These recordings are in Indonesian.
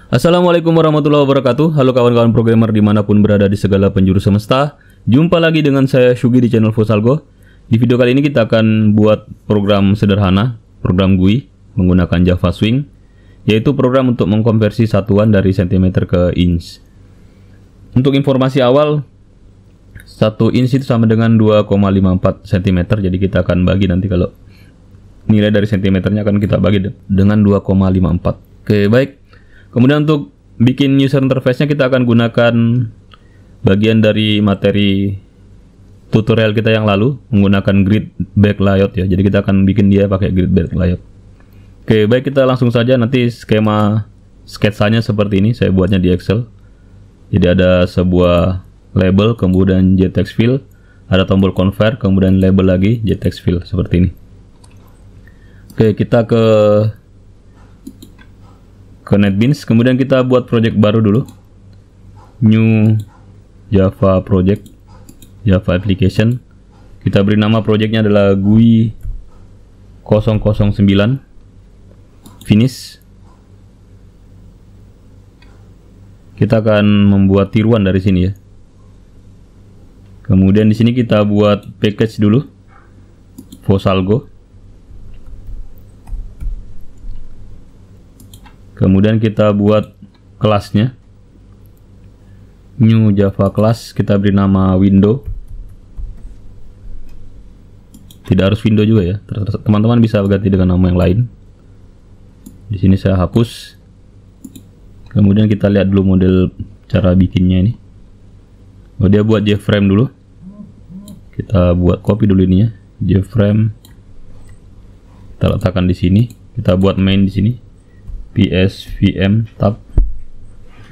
Assalamualaikum warahmatullahi wabarakatuh. Halo kawan-kawan programmer dimanapun berada di segala penjuru semesta. Jumpa lagi dengan saya Shugi di channel Fosalgo. Di video kali ini kita akan buat program sederhana, program GUI menggunakan Java Swing, yaitu program untuk mengkonversi satuan dari cm ke inch. Untuk informasi awal, 1 inch itu sama dengan 2,54 cm. Jadi kita akan bagi nanti kalau nilai dari cm-nya akan kita bagi dengan 2,54. Oke, baik. Kemudian untuk bikin user interface-nya kita akan gunakan bagian dari materi tutorial kita yang lalu menggunakan grid back layout ya. Jadi kita akan bikin dia pakai grid back layout. Oke, baik, kita langsung saja. Nanti skema sketsanya seperti ini, saya buatnya di Excel. Jadi ada sebuah label, kemudian JText field, ada tombol convert, kemudian label lagi JText field seperti ini. Oke, kita ke NetBeans, kemudian kita buat project baru dulu, new Java project, Java application. Kita beri nama projectnya adalah GUI 009 finish. Kita akan membuat tiruan dari sini ya. Kemudian di sini kita buat package dulu, Fosalgo. Kemudian kita buat kelasnya, new Java class, kita beri nama window. Tidak harus window juga ya, teman-teman bisa ganti dengan nama yang lain. Di sini saya hapus. Kemudian kita lihat dulu model cara bikinnya ini. Oh, dia buat JFrame dulu. Kita buat copy dulu ininya, JFrame. Kita letakkan di sini. Kita buat main di sini. PSVM tab,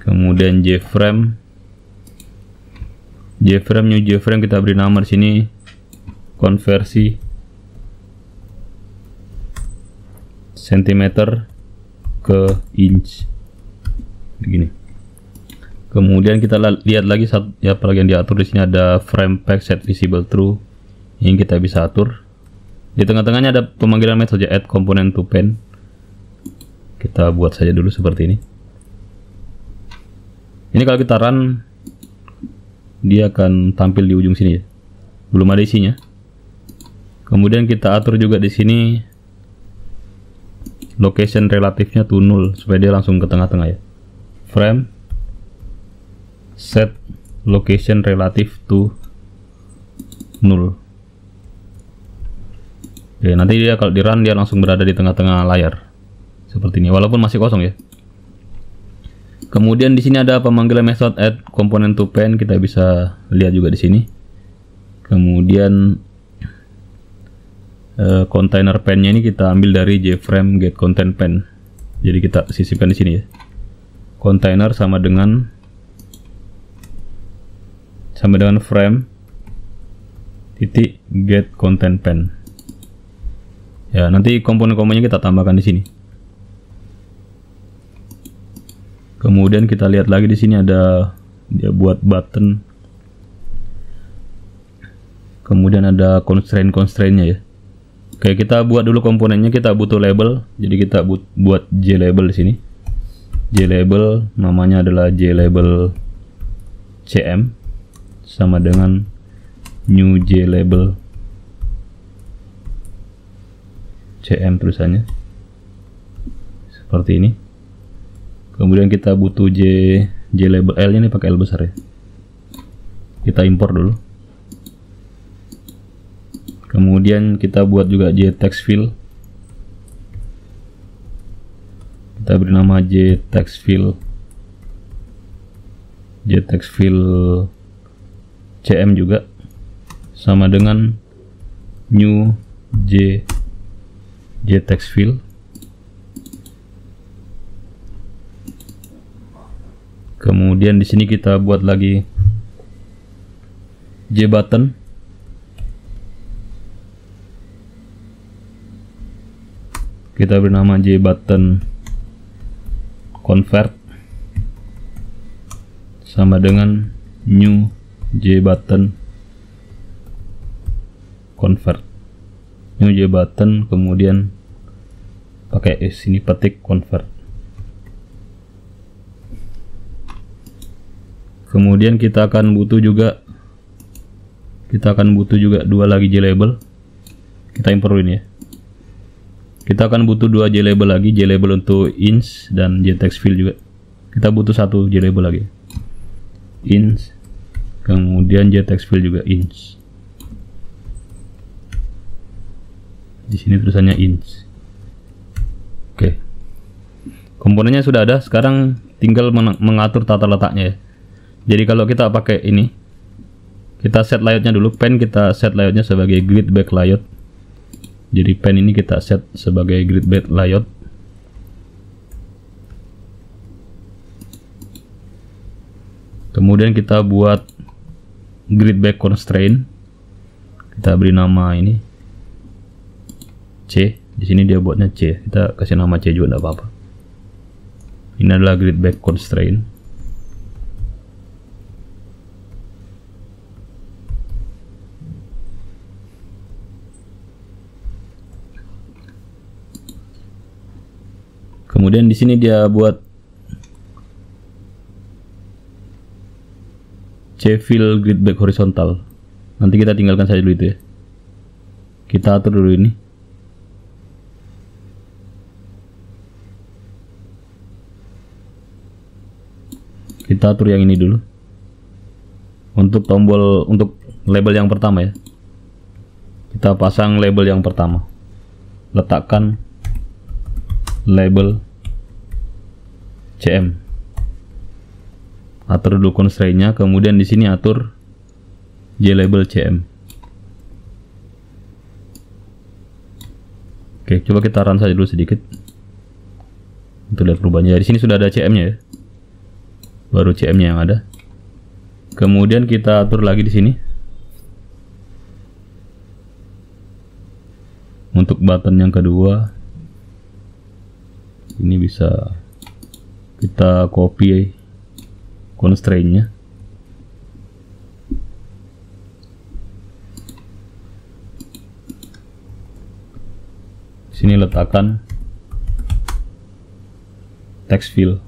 kemudian JFrame, new JFrame, kita beri nama di sini konversi cm ke inch begini. Kemudian kita lihat lagi ya, apalagi yang diatur di sini ada frame pack set visible true yang kita bisa atur. Di tengah-tengahnya ada pemanggilan metode add component to pen. Kita buat saja dulu seperti ini. Ini kalau kita run, dia akan tampil di ujung sini ya. Belum ada isinya. Kemudian kita atur juga di sini location relatifnya to null supaya dia langsung ke tengah-tengah ya. Frame set location relative to null. Oke, nanti dia kalau di run dia langsung berada di tengah-tengah layar. Seperti ini, walaupun masih kosong ya. Kemudian di sini ada pemanggilan method add component to pen, kita bisa lihat juga di sini. Kemudian container pennya ini kita ambil dari JFrame get content pen. Jadi kita sisipkan di sini ya. Container sama dengan frame titik get content pen. Ya, nanti komponen-komponennya kita tambahkan di sini. Kemudian kita lihat lagi di sini ada dia buat button. Kemudian ada constraint-nya ya. Oke, kita buat dulu komponennya, kita butuh label. Jadi kita buat JLabel di sini. JLabel namanya adalah JLabel CM sama dengan new JLabel CM tulisannya. Seperti ini. Kemudian kita butuh JLabel L nya ini pakai L besar ya. Kita import dulu. Kemudian kita buat juga JText field. Kita beri nama JText field CM juga sama dengan new JText field. Kemudian di sini kita buat lagi JButton. Kita beri nama JButton convert sama dengan new JButton convert. New JButton, kemudian pakai sini petik convert. Kemudian kita akan butuh juga dua lagi JLabel. Kita import ini ya. Kita akan butuh dua JLabel lagi, JLabel untuk ins dan JTextFill juga. Kita butuh satu JLabel lagi, ins, kemudian JTextFill juga ins. Di sini tulisannya ins. Oke, komponennya sudah ada. Sekarang tinggal mengatur tata letaknya ya. Jadi kalau kita pakai ini, kita set layoutnya dulu. Pen kita set layoutnya sebagai grid back layout. Jadi pen ini kita set sebagai grid back layout. Kemudian kita buat grid back constraint. Kita beri nama ini C. Di sini dia buatnya C. Kita kasih nama C juga, tidak apa-apa. Ini adalah grid back constraint. Kemudian di sini dia buat C-fill grid back horizontal. Nanti kita tinggalkan saja dulu itu ya. Kita atur dulu ini. Kita atur yang ini dulu. Untuk tombol, untuk label yang pertama ya. Kita pasang label yang pertama. Letakkan label CM. Atur dulu constraint-nya, kemudian di sini atur JLabel CM. Oke, coba kita run saja dulu sedikit untuk lihat perubahannya. Di sini sudah ada CM-nya ya. Baru CM-nya yang ada. Kemudian kita atur lagi di sini. Untuk button yang kedua, ini bisa kita copy constraint-nya. Sini letakkan text fill.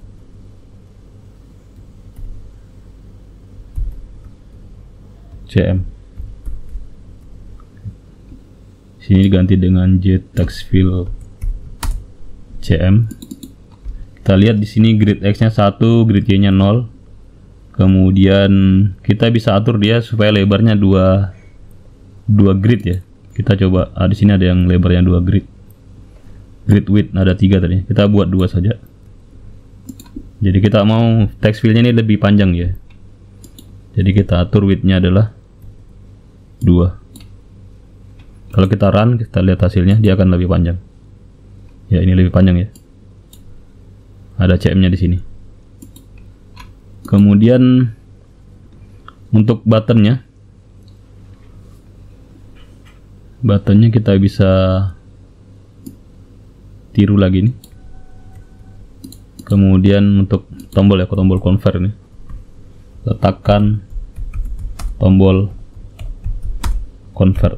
CM. Sini diganti dengan JTextFill CM. Kita lihat di sini grid X-nya 1, grid Y-nya 0. Kemudian kita bisa atur dia supaya lebarnya dua grid ya. Kita coba, di sini ada yang lebarnya 2 grid. Grid width ada 3 tadi. Kita buat 2 saja. Jadi kita mau text fill-nya ini lebih panjang ya. Jadi kita atur width-nya adalah 2. Kalau kita run, kita lihat hasilnya, dia akan lebih panjang. Ya, ini lebih panjang ya. Ada CM-nya di sini. Kemudian untuk buttonnya kita bisa tiru lagi nih. Kemudian untuk tombol ya, tombol convert ini, letakkan tombol convert.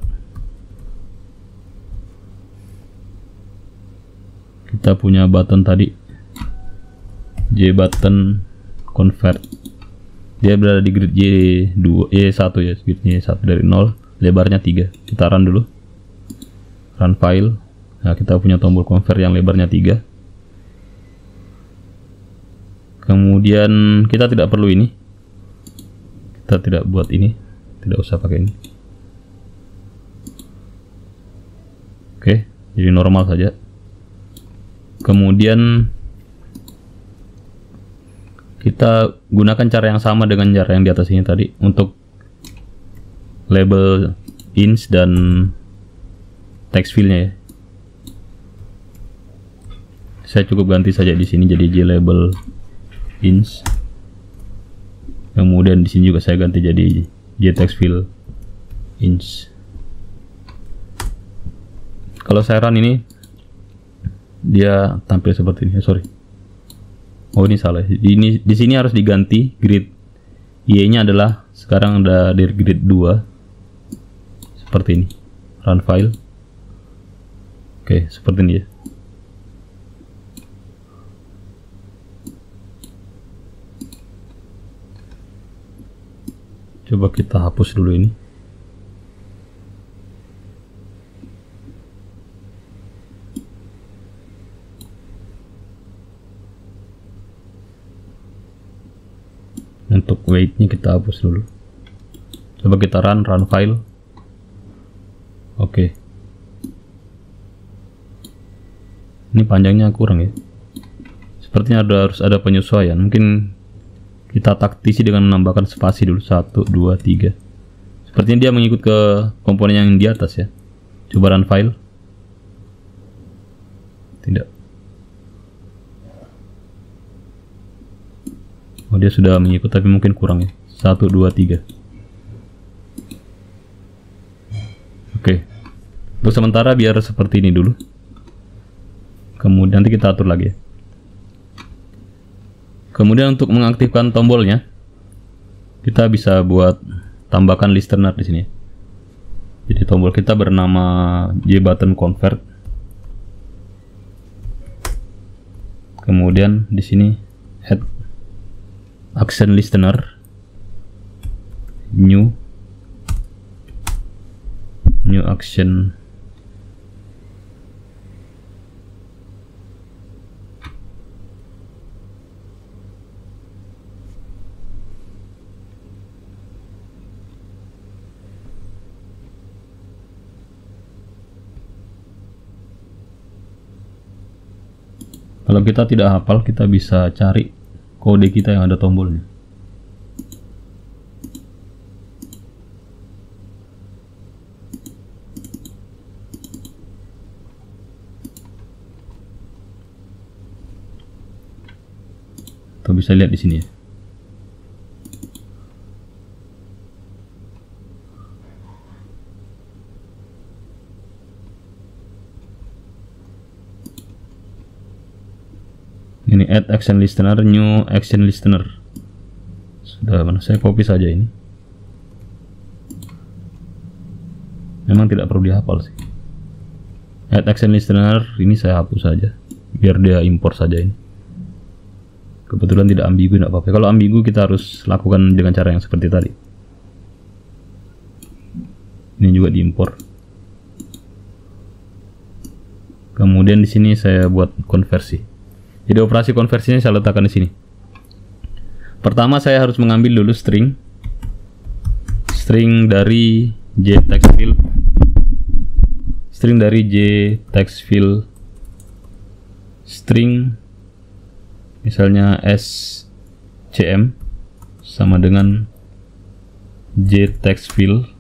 Kita punya button tadi, J button convert. Dia berada di grid Y2, Y1 ya, gridnya Y1 dari 0, lebarnya 3. Kita run dulu. Run file. Nah, kita punya tombol convert yang lebarnya 3. Kemudian kita tidak perlu ini. Kita tidak buat ini. Tidak usah pakai ini. Oke, jadi normal saja. Kemudian kita gunakan cara yang sama dengan cara yang di atas ini tadi untuk label ins dan text fill-nya ya. Saya cukup ganti saja di sini jadi JLabel ins. Kemudian di sini juga saya ganti jadi JTextFill ins. Kalau saya run ini, dia tampil seperti ini. Sorry. Oh, ini salah. Di sini harus diganti grid Y-nya adalah sekarang ada di grid 2. Seperti ini. Run file. Oke, seperti ini ya. Coba kita hapus dulu ini. Untuk weight-nya kita hapus dulu. Coba kita run file. Oke. Ini panjangnya kurang ya. Sepertinya harus ada penyesuaian. Mungkin kita taktisi dengan menambahkan spasi dulu. 1, 2, 3. Sepertinya dia mengikut ke komponen yang di atas ya. Coba run file. Tidak. Oh, dia sudah mengikut tapi mungkin kurang ya. 1, 2, 3. Oke. Untuk sementara biar seperti ini dulu. Kemudian nanti kita atur lagi ya. Kemudian untuk mengaktifkan tombolnya, kita bisa buat tambahkan listener di sini. Jadi tombol kita bernama JButton Convert. Kemudian di sini add action listener, new action. Kalau kita tidak hafal, kita bisa cari kode kita yang ada tombolnya. Tuh bisa lihat di sini ya. Ini add action listener, new action listener. Sudah mana? Saya copy saja ini. Memang tidak perlu dihafal sih. Add action listener ini saya hapus saja, biar dia import saja ini. Kebetulan tidak ambigu, tidak apa-apa. Kalau ambigu kita harus lakukan dengan cara yang seperti tadi. Ini juga diimpor. Kemudian di sini saya buat konversi. Jadi operasi konversinya saya letakkan di sini. Pertama saya harus mengambil dulu string dari JTextField. String dari JTextField. String misalnya SCM sama dengan JTextField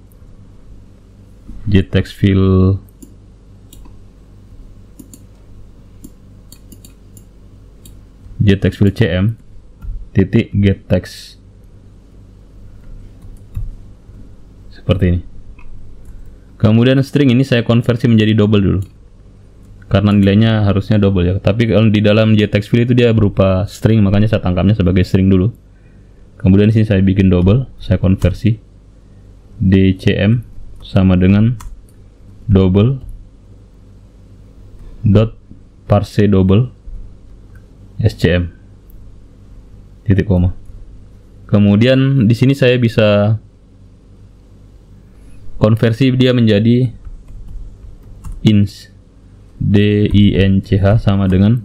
CM titik getText, seperti ini. Kemudian string ini saya konversi menjadi double dulu, karena nilainya harusnya double ya. Tapi kalau di dalam JTextField itu dia berupa string, makanya saya tangkapnya sebagai string dulu. Kemudian di sini saya bikin double, saya konversi DCM sama dengan double dot parse double SCM titik koma. Kemudian di sini saya bisa konversi dia menjadi inch, DINCH sama dengan,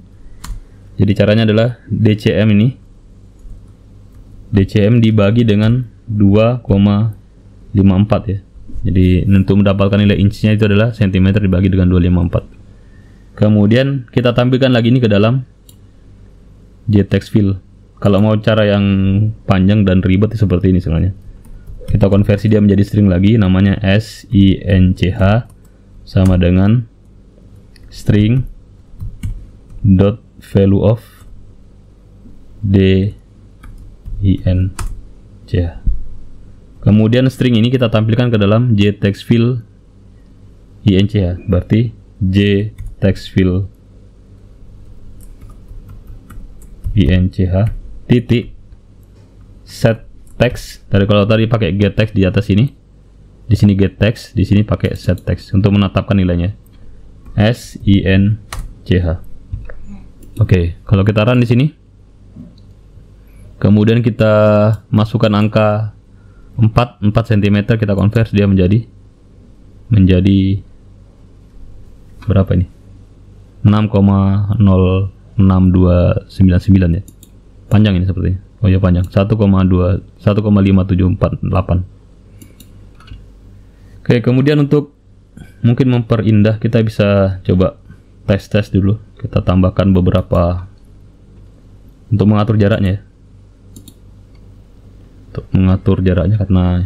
jadi caranya adalah DCM ini, DCM dibagi dengan 2,54 ya. Jadi untuk mendapatkan nilai inchnya itu adalah cm dibagi dengan 254. Kemudian kita tampilkan lagi ini ke dalam JTextField. Kalau mau cara yang panjang dan ribet seperti ini sebenarnya. Kita konversi dia menjadi string lagi, namanya SINCH sama dengan string dot value of DINCH. Kemudian string ini kita tampilkan ke dalam JTextField INCH, berarti JTextField INCH titik set text. Dari kalau tadi pakai get text di atas ini, di sini get text, di sini pakai set text untuk menetapkan nilainya SINCH. Oke, kalau kita run di sini, kemudian kita masukkan angka 4 cm kita convert dia menjadi berapa ini? 6,06299 ya. Panjang ini sepertinya. Oh ya panjang. 1,5748. Oke, kemudian untuk mungkin memperindah kita bisa coba tes dulu. Kita tambahkan beberapa untuk mengatur jaraknya ya. Untuk mengatur jaraknya karena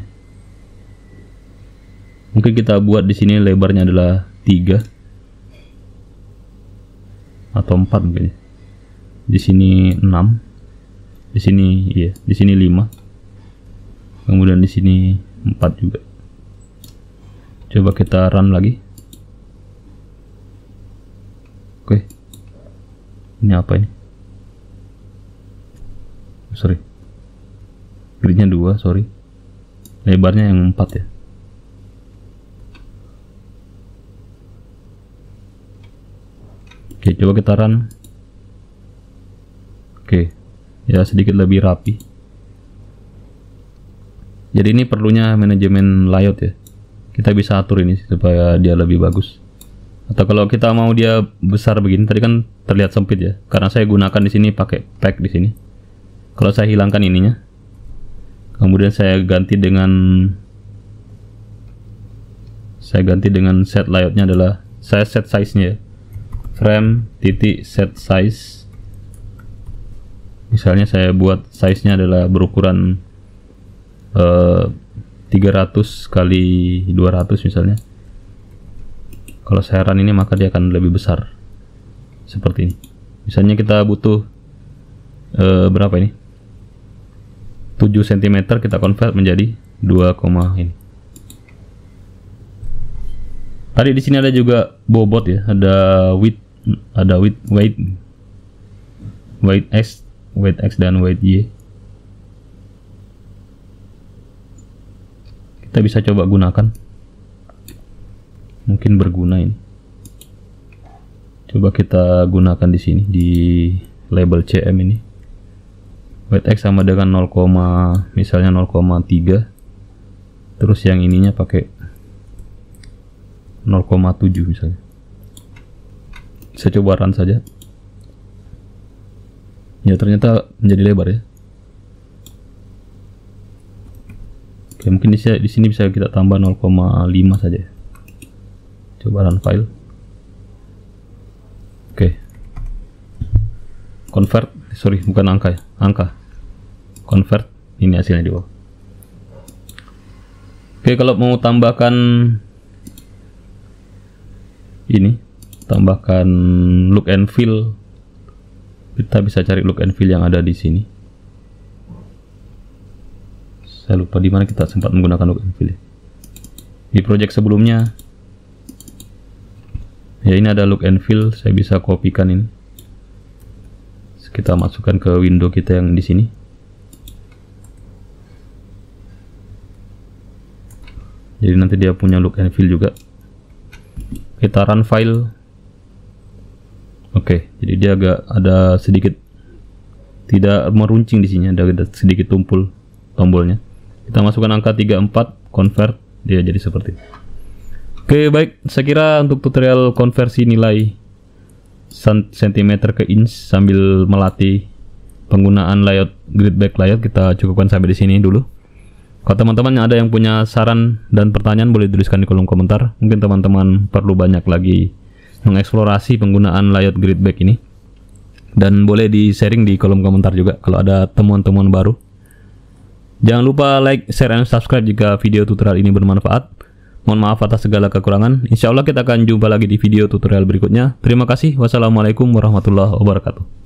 mungkin kita buat di sini lebarnya adalah 3 atau 4 mungkin. Di sini 6. Di sini iya, di sini 5. Kemudian di sini 4 juga. Coba kita run lagi. Oke. Ini apa ini? Sorry. Gridnya 2, sorry. Lebarnya yang 4 ya. Oke, coba kita run. Oke. Ya sedikit lebih rapi. Jadi ini perlunya manajemen layout ya. Kita bisa atur ini supaya dia lebih bagus. Atau kalau kita mau dia besar begini, tadi kan terlihat sempit ya. Karena saya gunakan di sini pakai pack di sini. Kalau saya hilangkan ininya, kemudian saya ganti dengan set layoutnya adalah saya set size-nya ya. Frame titik set size. Misalnya saya buat size-nya adalah berukuran 300 kali 200 misalnya. Kalau saya run ini maka dia akan lebih besar. Seperti ini. Misalnya kita butuh berapa ini? 7 cm kita convert menjadi 2, ini. Tadi di sini ada juga bobot ya, ada width X dan weight Y. Kita bisa coba gunakan. Mungkin berguna ini. Coba kita gunakan di sini di label CM ini. Weight X sama dengan 0, misalnya 0,3. Terus yang ininya pakai 0,7 misalnya. Saya coba run saja. Ya ternyata menjadi lebar ya. Oke, mungkin di sini bisa kita tambah 0,5 saja. Coba run file. Oke. Convert, sorry bukan angka ya, angka. Convert, ini hasilnya di bawah. Oke, kalau mau tambahkan ini, tambahkan look and feel. Kita bisa cari look and feel yang ada di sini. Saya lupa di mana kita sempat menggunakan look and feel. Di project sebelumnya, ya ini ada look and feel. Saya bisa kopikan ini. Kita masukkan ke window kita yang di sini. Jadi nanti dia punya look and feel juga. Kita run file. Oke, jadi dia agak ada sedikit tidak meruncing di sini, ada sedikit tumpul tombolnya. Kita masukkan angka 34, convert, dia jadi seperti itu. Oke, baik, saya kira untuk tutorial konversi nilai cm ke inch sambil melatih penggunaan layout grid back layout kita cukupkan sampai di sini dulu. Kalau teman-teman ada yang punya saran dan pertanyaan boleh tuliskan di kolom komentar. Mungkin teman-teman perlu banyak lagi mengeksplorasi penggunaan layout grid back ini, dan boleh di sharing di kolom komentar juga kalau ada temuan-temuan baru. Jangan lupa like, share, dan subscribe jika video tutorial ini bermanfaat. Mohon maaf atas segala kekurangan. Insya Allah kita akan jumpa lagi di video tutorial berikutnya. Terima kasih. Wassalamualaikum warahmatullahi wabarakatuh.